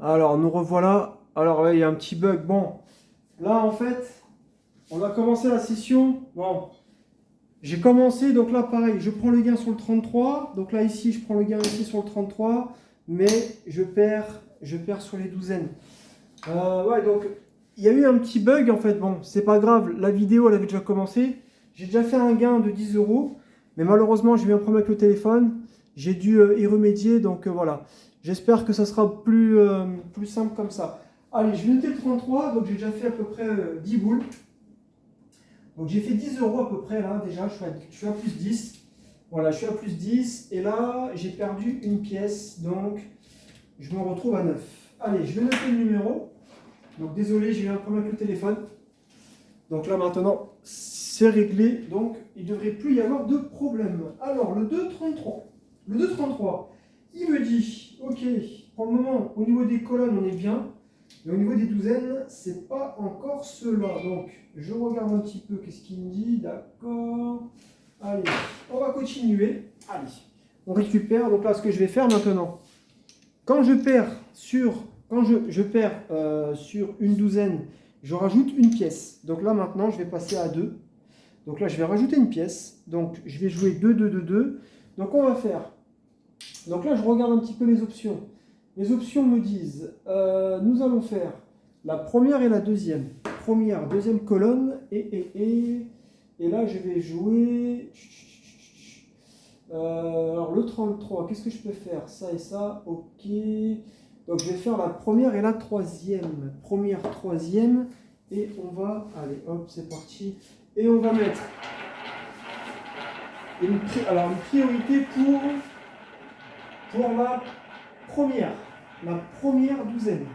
Alors, nous revoilà. Alors, ouais, il y a un petit bug. Bon, là, en fait, on a commencé la session. Bon, j'ai commencé, donc là, pareil, je prends le gain sur le 33. Donc là, ici, je prends le gain ici sur le 33. Mais je perds sur les douzaines. Ouais, donc, il y a eu un petit bug, en fait. Bon, c'est pas grave. La vidéo, elle avait déjà commencé. J'ai déjà fait un gain de 10 euros. Mais malheureusement, j'ai eu un problème avec le téléphone. J'ai dû y remédier. Donc, voilà. J'espère que ça sera plus simple comme ça. Allez, je vais noter le 33. Donc, j'ai déjà fait à peu près 10 boules. Donc, j'ai fait 10 euros à peu près là. Déjà, je suis à plus 10. Voilà, je suis à plus 10. Et là, j'ai perdu une pièce. Donc, je me retrouve à 9. Allez, je vais noter le numéro. Donc désolé, j'ai eu un problème avec le téléphone. Donc là maintenant, c'est réglé. Donc il ne devrait plus y avoir de problème. Alors le 2,33. Le 2,33, il me dit, ok, pour le moment, au niveau des colonnes, on est bien. Mais au niveau des douzaines, c'est pas encore cela. Donc je regarde un petit peu qu'est-ce qu'il me dit. D'accord. Allez, on va continuer. Allez, on récupère. Donc là, ce que je vais faire maintenant, quand je perds sur une douzaine, je rajoute une pièce. Donc là maintenant, je vais passer à 2. Donc là, je vais rajouter une pièce. Donc je vais jouer 2, 2, 2, 2. Donc on va faire. Donc là, je regarde un petit peu les options. Les options me disent, nous allons faire la première et la deuxième. Première, deuxième colonne. Et là, je vais jouer. Alors le 33, qu'est-ce que je peux faire? Ça et ça, ok. Donc je vais faire la première et la troisième. Première, troisième. Et on va, allez hop, c'est parti. Et on va mettre une priorité pour la première douzaine.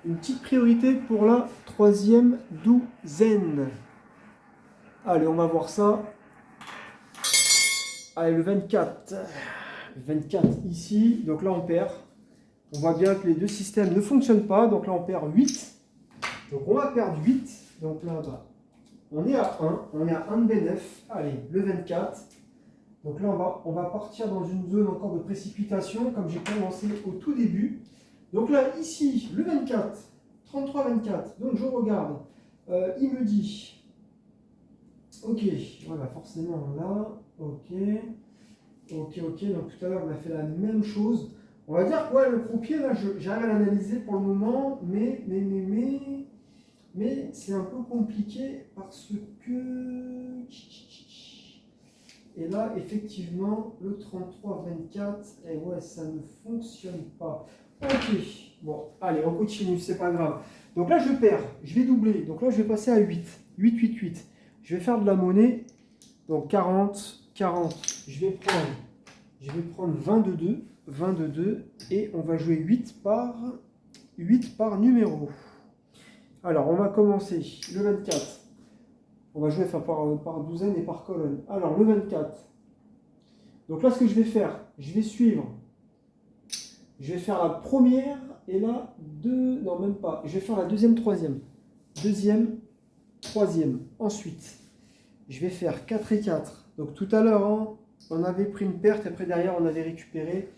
Une petite priorité pour la troisième douzaine. Allez, on va voir ça. Allez, le 24. Le 24 ici. Donc là, on perd. On voit bien que les deux systèmes ne fonctionnent pas. Donc là, on perd 8. Donc on va perdre 8. Donc là, bah, on est à 1. On est à 1 de B9. Allez, le 24. Donc là, on va partir dans une zone encore de précipitation, comme j'ai commencé au tout début. Donc là, ici, le 24. 33-24. Donc je regarde. Il me dit... Ok, voilà, forcément là. Ok. Ok. Donc tout à l'heure, on a fait la même chose. On va dire que ouais, le croupier, là, j'arrive à l'analyser pour le moment, mais c'est un peu compliqué parce que... Et là, effectivement, le 33-24, et ouais, ça ne fonctionne pas. Ok, bon, allez, on continue, c'est pas grave. Donc là, je perds, je vais doubler. Donc là, je vais passer à 8. 8. Je vais faire de la monnaie. Donc 40. Je vais prendre 22, et on va jouer 8 par numéro. Alors, on va commencer le 24. On va jouer par douzaine et par colonne. Alors, le 24. Donc là, ce que je vais faire, je vais suivre. Je vais faire la première et la deux. Non, même pas. Je vais faire la deuxième, troisième. Deuxième, troisième. Ensuite, je vais faire 4 et 4. Donc tout à l'heure, hein, on avait pris une perte. Après, derrière, on avait récupéré.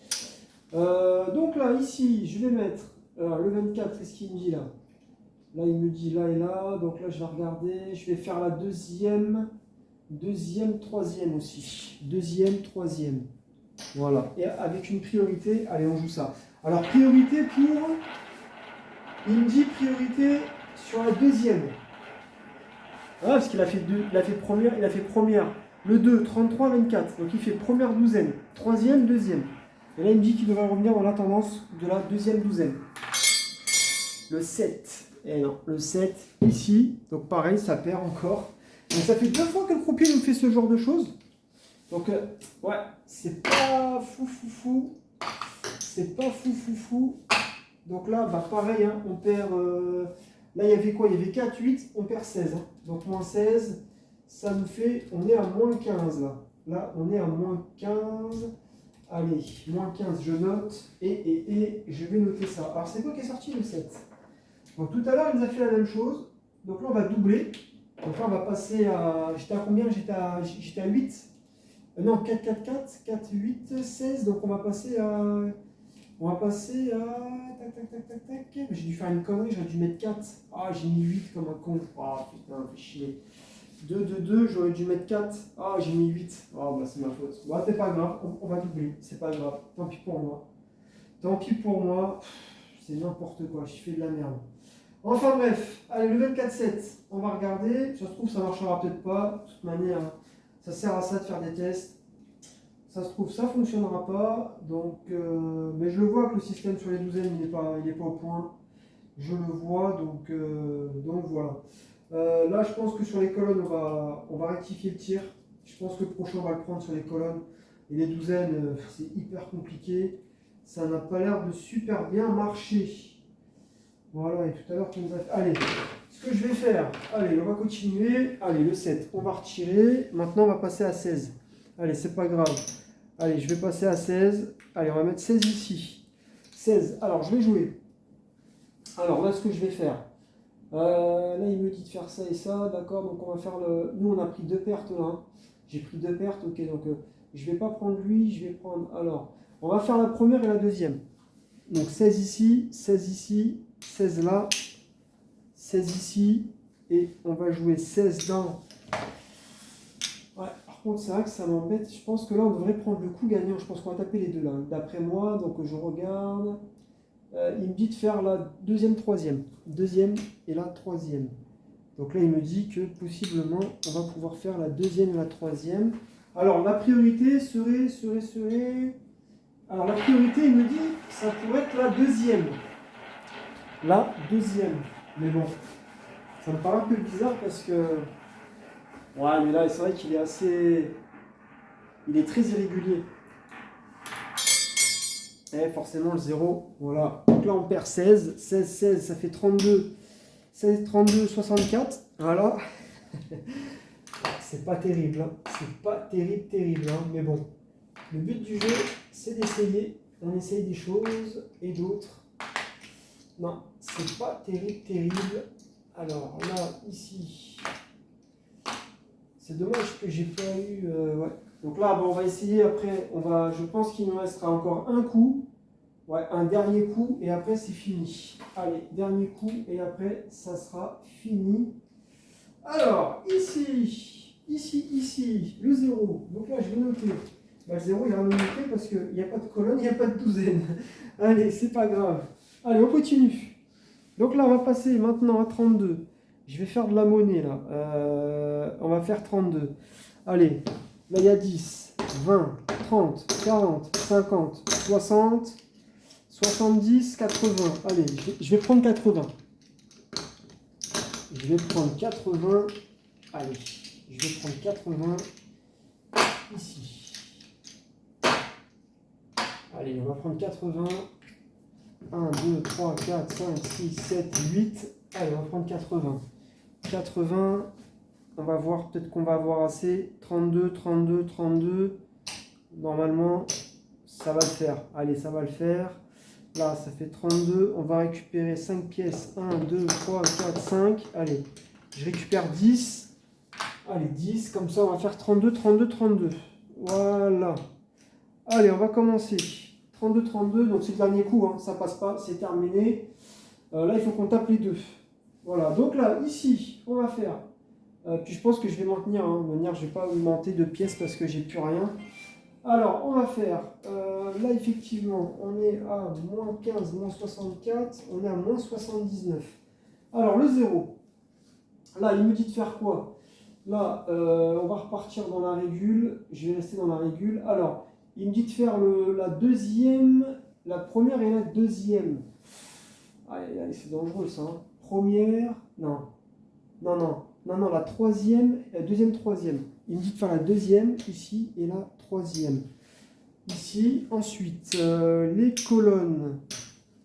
Donc là, ici, je vais mettre le 24. Qu'est-ce qu'il me dit là? Là, il me dit là et là. Donc là, je vais regarder. Je vais faire la deuxième, troisième aussi. Deuxième, troisième. Voilà. Et avec une priorité. Allez, on joue ça. Alors, priorité pour... Il me dit priorité sur la deuxième. Ah, parce qu'il a fait deux, il a fait première. Le 2, 33, 24. Donc il fait première douzaine. Troisième, deuxième. Et là, il me dit qu'il devrait revenir dans la tendance de la deuxième douzaine. Le 7. Et non, le 7 ici. Donc pareil, ça perd encore. Donc ça fait 2 fois que le croupier nous fait ce genre de choses. Donc ouais, c'est pas fou. C'est pas fou. Donc là, bah pareil, hein, on perd... là, il y avait quoi? Il y avait 4, 8, on perd 16. Hein. Donc moins 16, ça nous fait... On est à moins 15 là. Là, on est à moins 15. Allez, moins 15, je note. Et je vais noter ça. Alors, c'est quoi qui est sorti? Le 7. Donc tout à l'heure, il nous a fait la même chose. Donc là, on va doubler. Donc là, on va passer à... J'étais à combien? J'étais à 8. Non, 4, 4, 4, 4, 8, 16. Donc on va passer à On va passer à... Tac, tac, tac, tac, tac. J'ai dû faire une connerie, j'aurais dû mettre 4. Ah, j'ai mis 8 comme un con. Ah, putain, fait chier. 2, 2, 2, j'aurais dû mettre 4. Ah, j'ai mis 8. Ah, bah c'est ma faute. Bon, c'est pas grave, on va doubler. C'est pas grave. Tant pis pour moi. Tant pis pour moi. C'est n'importe quoi, je fais de la merde. Enfin bref, allez, le 24-7, on va regarder. Ça se trouve, ça marchera peut-être pas. De toute manière, ça sert à ça de faire des tests. Ça se trouve, ça fonctionnera pas. Donc, mais je le vois que le système sur les douzaines, il est pas au point. Je le vois, donc voilà. Là, je pense que sur les colonnes, on va rectifier le tir. Je pense que le prochain, on va le prendre sur les colonnes. Et les douzaines, c'est hyper compliqué. Ça n'a pas l'air de super bien marcher. Voilà, et tout à l'heure, tu nous as fait... Allez, ce que je vais faire, allez, on va continuer. Allez, le 7, on va retirer. Maintenant, on va passer à 16. Allez, c'est pas grave. Allez, je vais passer à 16. Allez, on va mettre 16 ici. 16, alors, je vais jouer. Alors, là, ce que je vais faire. Là, il me dit de faire ça et ça, d'accord. Donc, on va faire le... Nous, on a pris 2 pertes, là. Hein. J'ai pris 2 pertes, ok. Donc, je vais pas prendre lui, je vais prendre... Alors, on va faire la première et la deuxième. Donc, 16 ici, 16 ici. 16 là, 16 ici, et on va jouer 16 dans. Ouais, par contre, c'est vrai que ça m'embête. Je pense que là, on devrait prendre le coup gagnant. Je pense qu'on va taper les deux là, d'après moi. Donc, je regarde. Il me dit de faire la deuxième, troisième. Deuxième et la troisième. Donc là, il me dit que possiblement, on va pouvoir faire la deuxième et la troisième. Alors, la priorité serait. Alors, la priorité, il me dit, ça pourrait être la deuxième. La deuxième. Mais bon, ça me paraît un peu bizarre parce que... Ouais, mais là, c'est vrai qu'il est assez... Il est très irrégulier. Et forcément, le 0, voilà. Donc là, on perd 16. 16, 16, ça fait 32. 16, 32, 64. Voilà. C'est pas terrible. Hein. C'est pas terrible. Hein. Mais bon, le but du jeu, c'est d'essayer. On essaye des choses et d'autres. Non, c'est pas terrible. Alors là, ici, c'est dommage que j'ai pas eu... ouais. Donc là, bon, on va essayer après. Je pense qu'il nous restera encore un coup. Ouais, un dernier coup et après c'est fini. Allez, dernier coup et après ça sera fini. Alors, ici, le 0. Donc là, je vais noter. Bah, le 0, il va me noter parce qu'il n'y a pas de colonne, il n'y a pas de douzaine. Allez, c'est pas grave. Allez, on continue. Donc là, on va passer maintenant à 32. Je vais faire de la monnaie, là. On va faire 32. Allez, là, il y a 10, 20, 30, 40, 50, 60, 70, 80. Allez, je vais prendre 80. Je vais prendre 80. Allez, je vais prendre 80 ici. Allez, on va prendre 80. 1, 2, 3, 4, 5, 6, 7, 8. Allez, on va prendre 80. 80. On va voir, peut-être qu'on va avoir assez. 32, 32, 32. Normalement, ça va le faire. Allez, ça va le faire. Là, ça fait 32. On va récupérer 5 pièces. 1, 2, 3, 4, 5. Allez, je récupère 10. Allez, 10. Comme ça, on va faire 32, 32, 32. Voilà. Allez, on va commencer. 32, 32. Donc, c'est le dernier coup. Hein. Ça passe pas. C'est terminé. Là, il faut qu'on tape les deux. Voilà. Donc là, ici, on va faire... puis je pense que je vais m'en tenir. Hein. De toute manière, je ne vais pas augmenter de pièces parce que j'ai plus rien. Alors, on va faire, là effectivement, on est à moins 15, moins 64, on est à moins 79. Alors, le 0, là, il me dit de faire quoi? Là, on va repartir dans la régule, je vais rester dans la régule. Alors, il me dit de faire la deuxième, la première et la deuxième. Allez, allez, c'est dangereux ça. Hein. Première, non, la troisième, la deuxième, troisième. Il me dit de faire la deuxième ici et la troisième ici. Ensuite, les colonnes,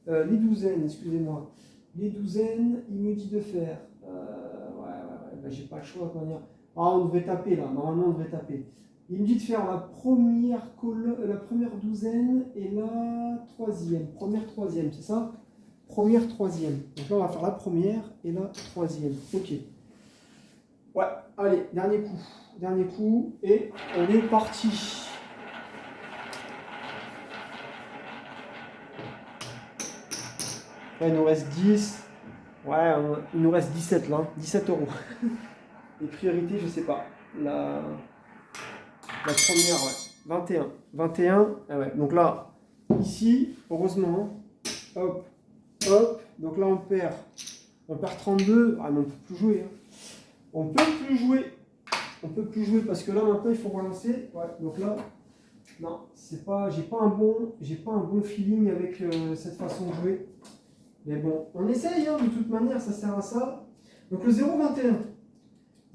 les douzaines, excusez-moi. Les douzaines, il me dit de faire. Ouais, j'ai pas le choix. Ah, on devrait taper là. Normalement, on devrait taper. Il me dit de faire la première douzaine et la troisième. Première, troisième, c'est ça? Première, troisième. Donc là, on va faire la première et la troisième. Ok. Ouais, allez, dernier coup, et on est parti. Ouais, il nous reste 10. Ouais, il nous reste 17 là, hein. 17 euros. Les priorités, je sais pas. La première, ouais. 21. 21. Ah ouais. Donc là, ici, heureusement, hop, hop. Donc là, on perd 32. Ah, mais on peut plus jouer, hein. On peut plus jouer. On peut plus jouer parce que là, maintenant, il faut relancer. Ouais. Donc là, non, c'est pas, j'ai pas un bon feeling avec cette façon de jouer. Mais bon, on essaye, hein, de toute manière, ça sert à ça. Donc le 0,21.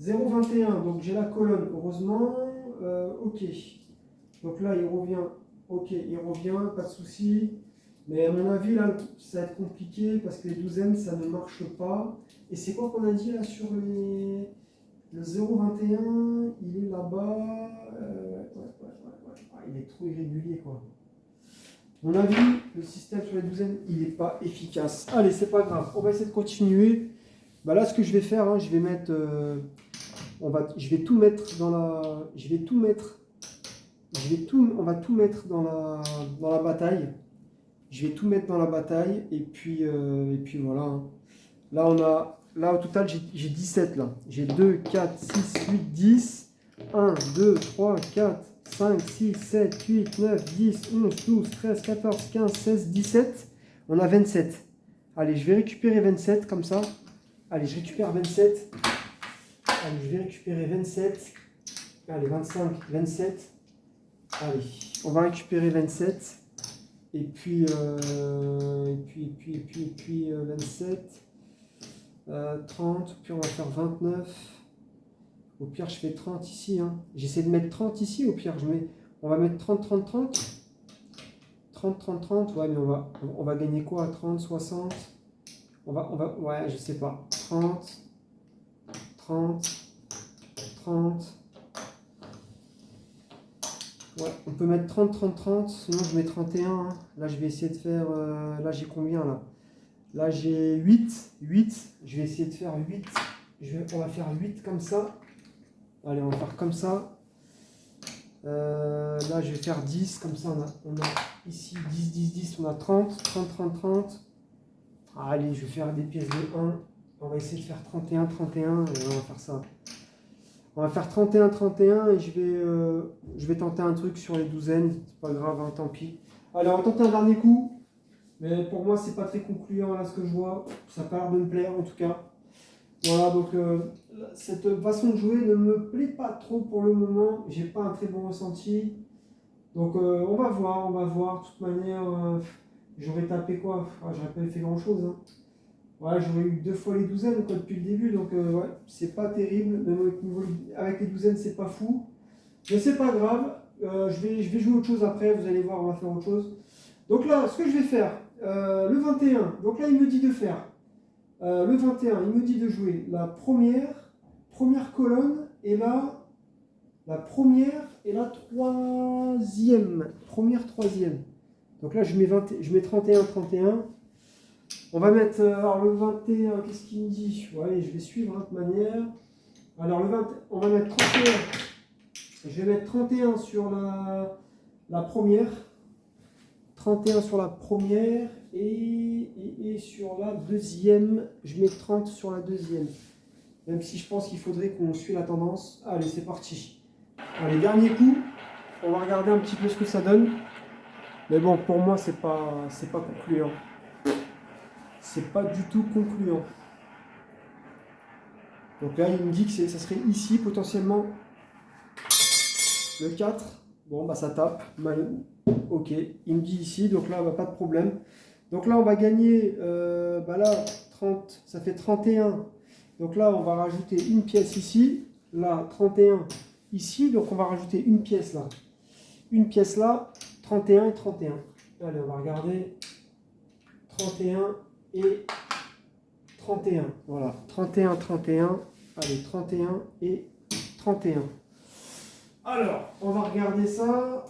0,21, donc j'ai la colonne, heureusement. Ok. Donc là, il revient. Ok, il revient, pas de souci. Mais à mon avis, là, ça va être compliqué parce que les douzaines, ça ne marche pas. Et c'est quoi qu'on a dit là sur les. Le 0,21, il est là-bas. Ouais. Ah, il est trop irrégulier, quoi. À mon avis, le système sur les douzaines, il n'est pas efficace. Allez, c'est pas grave. On va essayer de continuer. Bah là, ce que je vais faire, hein, je vais mettre. Je vais tout mettre dans la. On va tout mettre dans la bataille. Je vais tout mettre dans la bataille. Et puis voilà, hein. Là, au total, j'ai 17 là. J'ai 2, 4, 6, 8, 10. 1, 2, 3, 4, 5, 6, 7, 8, 9, 10, 11, 12, 13, 14, 15, 16, 17. On a 27. Allez, je vais récupérer 27 comme ça. Allez, je récupère 27. Allez, je vais récupérer 27. Allez, 25, 27. Allez, on va récupérer 27. Et puis 27. 30. Puis on va faire 29. Au pire, je fais 30 ici, hein. J'essaie de mettre 30 ici. Au pire, on va mettre 30, 30, 30. 30, 30, 30. Ouais, mais on va gagner quoi? 30, 60. Ouais, je sais pas. 30, 30, 30. Ouais, on peut mettre 30, 30, 30. Sinon, je mets 31, hein. Là, je vais essayer de faire. Là, j'ai combien là? Là, j'ai 8. 8. Je vais essayer de faire 8. On va faire 8 comme ça. Allez, on va faire comme ça. Là, je vais faire 10. Comme ça, on a ici 10, 10, 10. On a 30, 30, 30, 30. Allez, je vais faire des pièces de 1. On va essayer de faire 31, 31. Et on va faire ça. On va faire 31, 31. Et je vais tenter un truc sur les douzaines. C'est pas grave, hein, tant pis. Allez, on va tenter un dernier coup. Mais pour moi, c'est pas très concluant là ce que je vois. Ça n'a pas l'air de me plaire en tout cas. Voilà, donc cette façon de jouer ne me plaît pas trop pour le moment. J'ai pas un très bon ressenti. Donc on va voir, on va voir. De toute manière, j'aurais tapé quoi? J'aurais pas fait grand chose, hein. Ouais, j'aurais eu 2 fois les douzaines quoi, depuis le début. Donc ouais, c'est pas terrible. Même avec les douzaines, c'est pas fou. Mais c'est pas grave. Je vais jouer autre chose après. Vous allez voir, on va faire autre chose. Donc là, ce que je vais faire, le 21. Donc là, il me dit de faire. Le 21, il me dit de jouer la première colonne et la première et la troisième. Première, troisième. Donc là, je mets 31, 31. On va mettre, alors le 21, qu'est-ce qu'il me dit? Ouais, je vais suivre, hein, de toute manière. Alors le 20, on va mettre 31. Je vais mettre 31 sur la première. 31 sur la première et sur la deuxième, je mets 30 sur la deuxième. Même si je pense qu'il faudrait qu'on suive la tendance. Allez, c'est parti. Allez, dernier coup. On va regarder un petit peu ce que ça donne. Mais bon, pour moi, c'est pas concluant. C'est pas du tout concluant. Donc là, il me dit que ça serait ici, potentiellement, le 4. Bon, bah ça tape. Ok, il me dit ici, donc là, bah, pas de problème. Donc là, on va gagner, là, 30, ça fait 31. Donc là, on va rajouter une pièce ici. Là, 31 ici. Donc on va rajouter une pièce là. Une pièce là, 31 et 31. Allez, on va regarder. 31 et 31. Voilà, 31, 31. Allez, 31 et 31. Alors, on va regarder ça.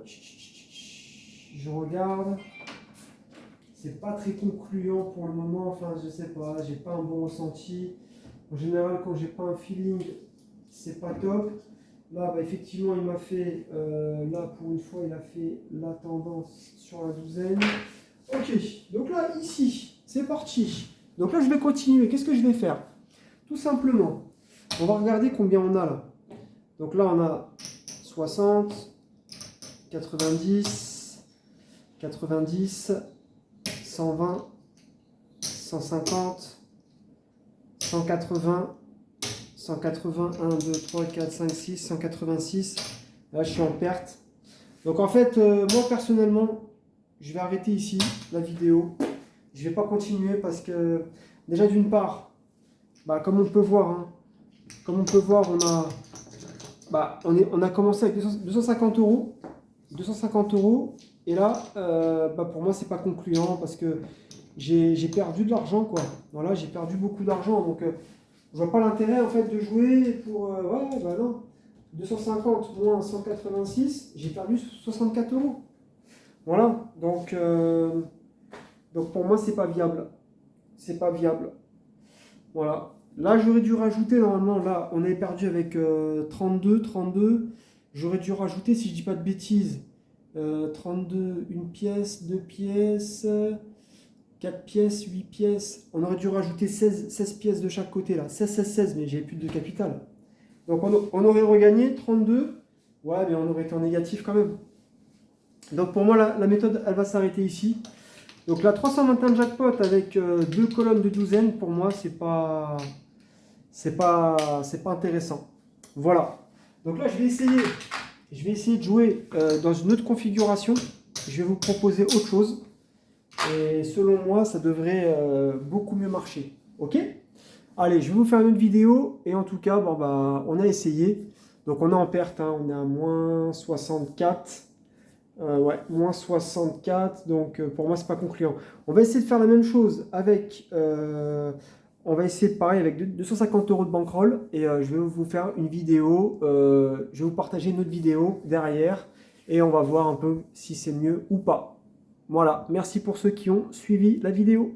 Je regarde. C'est pas très concluant pour le moment. Enfin, je sais pas. J'ai pas un bon ressenti. En général, quand j'ai pas un feeling, c'est pas top. Là, bah, effectivement, il m'a fait. Là, pour une fois, il a fait la tendance sur la douzaine. Ok, donc là, ici, c'est parti. Donc là, je vais continuer. Qu'est-ce que je vais faire? Tout simplement, on va regarder combien on a là. Donc là, on a 60, 90, 90, 120, 150, 180, 180, 1, 2, 3, 4, 5, 6, 186. Là, je suis en perte. Donc en fait, moi personnellement, je vais arrêter ici la vidéo. Je ne vais pas continuer parce que déjà d'une part, bah, comme on peut voir, hein, on a commencé avec 250 euros. 250 euros. Et là, bah, pour moi, c'est pas concluant parce que j'ai perdu de l'argent, quoi. Voilà, j'ai perdu beaucoup d'argent. Donc, je vois pas l'intérêt en fait de jouer pour. Ouais, bah non. 250 moins 186, j'ai perdu 64 euros. Voilà. Donc pour moi, c'est pas viable. C'est pas viable. Voilà. Là, j'aurais dû rajouter, normalement, là, on avait perdu avec 32. J'aurais dû rajouter, si je dis pas de bêtises, 32, une pièce, deux pièces, 4 pièces, 8 pièces. On aurait dû rajouter 16 pièces de chaque côté, là. 16, mais j'avais plus de capital. Donc on aurait regagné 32. Ouais, mais on aurait été en négatif quand même. Donc pour moi, la méthode, elle va s'arrêter ici. Donc la 321 jackpot avec deux colonnes de douzaine, pour moi, c'est pas intéressant. Voilà. Donc là, je vais essayer de jouer dans une autre configuration. Je vais vous proposer autre chose. Et selon moi, ça devrait beaucoup mieux marcher. Ok? Allez, je vais vous faire une autre vidéo. Et en tout cas, bon, bah, on a essayé. Donc on est en perte, hein, on est à moins 64. Ouais, moins 64, donc pour moi, c'est pas concluant. On va essayer de faire la même chose avec... on va essayer de pareil avec 250 euros de bankroll et je vais vous faire une vidéo. Je vais vous partager une autre vidéo derrière et on va voir un peu si c'est mieux ou pas. Voilà, merci pour ceux qui ont suivi la vidéo.